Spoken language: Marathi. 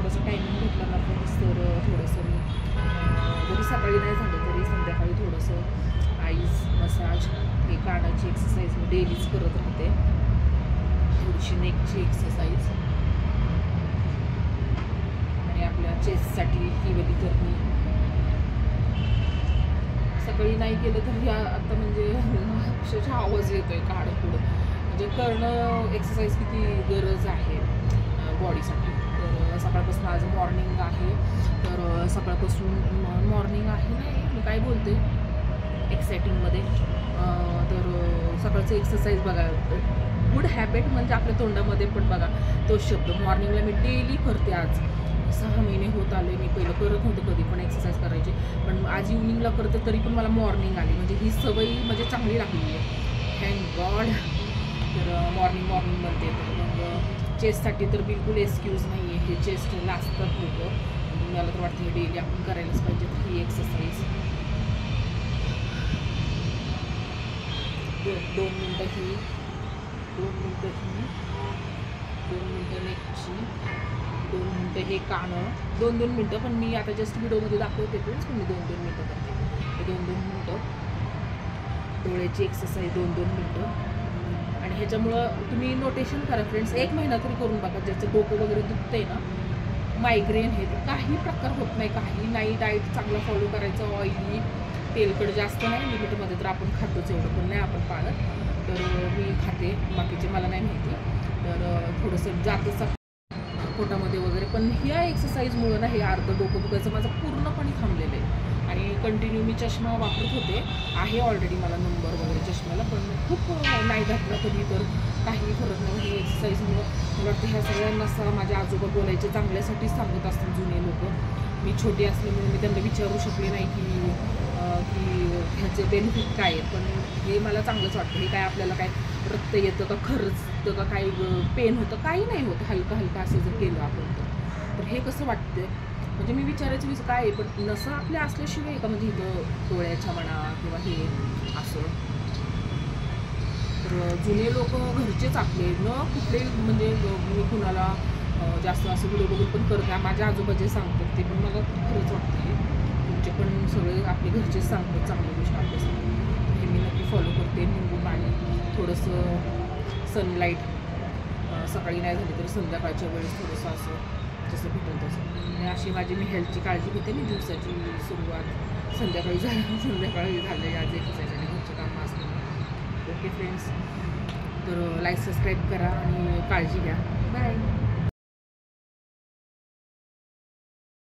थोडंसं टायमिंग भेटलं ना फ्रेंड्स तर थोडंसं मी जरी सकाळी नाही झालं तरी संध्याकाळी थोडंसं आईज मसाज हे कानाची एक्सरसाइज मी डेलीच करत राहते, थोडीशी नेकची एक्सरसाइज आणि आपल्या चेस्टसाठी ही वेळी तर मी सकाळी नाही केलं तर ह्या आता म्हणजे अक्षरशः आवाज येतोय काढं पुढं, म्हणजे करणं एक्सरसाइज किती गरज आहे बॉडीसाठी. तर सकाळपासून आज मॉर्निंग आहे, तर सकाळपासून मॉर्निंग आहे नाही मी काय बोलते एक्सायटिंगमध्ये, तर सकाळचं एक्सरसाइज बघा, गुड हॅबिट म्हणजे आपल्या तोंडामध्ये पण बघा तोच शब्द. मॉर्निंगला मी डेली करते, आज 6 महिने होत आले, मी पहिलं करत नव्हतं कधी पण एक्सरसाइज करायची, पण आज इव्हनिंगला करते तरी पण मला मॉर्निंग आली, म्हणजे ही सवय म्हणजे चांगली लागली आहे, थँक गॉड. तर मॉर्निंग बनते. तर मग चेस्टसाठी तर बिलकुल एक्सक्यूज नाही आहे, हे चेस्टला असतात लोकं, मला तर वाटतं हे डेली आपण करायलाच पाहिजे ही एक्सरसाइज. 2 मिनटं ही, 2 मिनटं नेकची, 2 मिनटं हे कानं, 2 मिनटं, पण मी आता जस्ट व्हिडिओमध्ये दाखवते फ्रेंड्स, पण मी 2 मिनटं करते. हे 2 मिनटं डोळ्याची एक्सरसाइज 2 मिनटं. आणि ह्याच्यामुळं तुम्ही नोटेशन करा फ्रेंड्स, 1 महिना तरी करून बघा. ज्याचं डोकं वगैरे दुखतंय ना, मायग्रेन हे काही प्रकार होत नाही, काही नाही. डाएट चांगला फॉलो करायचं, ऑइली तेलकट जास्त नाही, लिमिटमध्ये तर आपण खातोच, एवढं पण नाही आपण पाळत, तर मी खाते, बाकीचे मला नाही माहिती. तर थोडंसं जातंच पोटामध्ये वगैरे, पण ह्या एक्सरसाइजमुळं ना हे अर्धं डोकं दुखायचं माझं पूर्णपणे थांबलेलं आहे. आणि कंटिन्यू मी चष्मा वापरत होते, आहे ऑलरेडी मला नंबर वगैरे चष्म्याला, पण खूप नाही घातला कधी, तर काही फरक नाही. ही एक्सरसाइजमुळं मला वाटतं ह्या सगळ्यांना माझ्या आजोबा बोलायचे चांगल्यासाठीच सांगत असतात जुने लोक. मी छोटी असल्यामुळे मी त्यांना विचारू शकले नाही की ह्याचे बेनिफिट काय आहेत, पण हे मला चांगलंच वाटतं. हे काय आपल्याला काय रक्त येतं का, खर्चतं का, काही पेन होतं, काही नाही होतं, हलकं असं जर केलं आपण तर हे कसं वाटतं. म्हणजे मी विचारायचं काय आहे, पण नसं आपल्या असल्याशिवाय का, म्हणजे इथं डोळ्याच्या म्हणा किंवा हे असं. तर जुने लोक घरचेच आपले न कुठले, म्हणजे मी कुणाला जास्त असं व्हिडिओ बघून पण करत नाही, माझ्या आजोबा जे सांगतात ते पण मला खरंच वाटतं. हे तुमचे पण सगळे आपले घरचेच सांगतात चांगली गोष्ट आपल्यासाठी, हे मी नक्की फॉलो करते. निंबू पाणी, थोडंसं सनलाईट, सकाळी नाही झाली तरी संध्याकाळच्या वेळेस थोडंसं असं जसं भेटेल तसं. आणि अशी माझी मी हेल्थची काळजी घेते. मी दिवसाची सुरुवात संध्याकाळी झाली आज एक्सरसाइज आणि घरचं काम असतं. ओके फ्रेंड्स, तर लाईक सबस्क्राईब करा आणि काळजी घ्या. बाय.